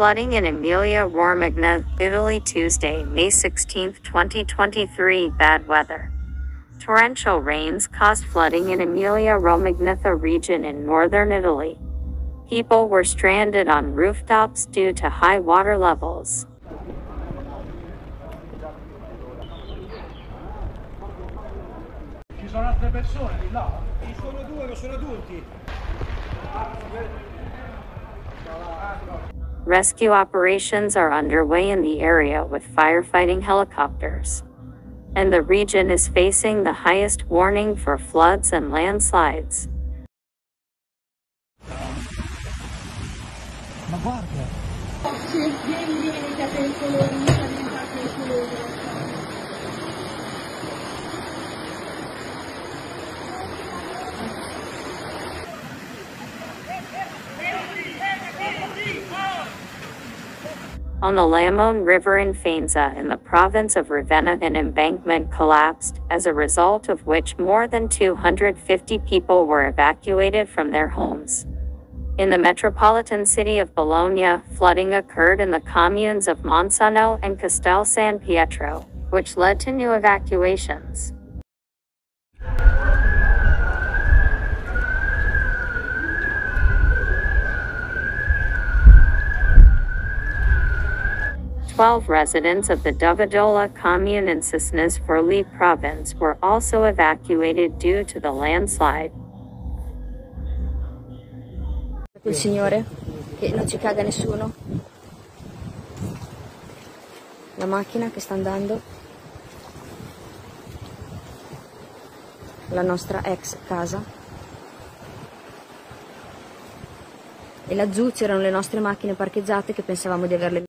Flooding in Emilia Romagna, Italy Tuesday, May 16, 2023. Bad weather. Torrential rains caused flooding in Emilia Romagna region in northern Italy. People were stranded on rooftops due to high water levels. Ci sono altre persone di là? Ci sono due che sono adulti. Rescue operations are underway in the area with firefighting helicopters. And the region is facing the highest warning for floods and landslides. Ma guarda! On the Lamone River in Faenza in the province of Ravenna, an embankment collapsed, as a result of which more than 250 people were evacuated from their homes. In the metropolitan city of Bologna, flooding occurred in the communes of Monsuno and Castel San Pietro, which led to new evacuations. Twelve residents of the Dovadola commune in Cesena's Forli province were also evacuated due to the landslide. Quel signore, che non ci caga nessuno. La macchina che sta andando. La nostra ex casa. E laggiù c'erano le nostre macchine parcheggiate che pensavamo di averle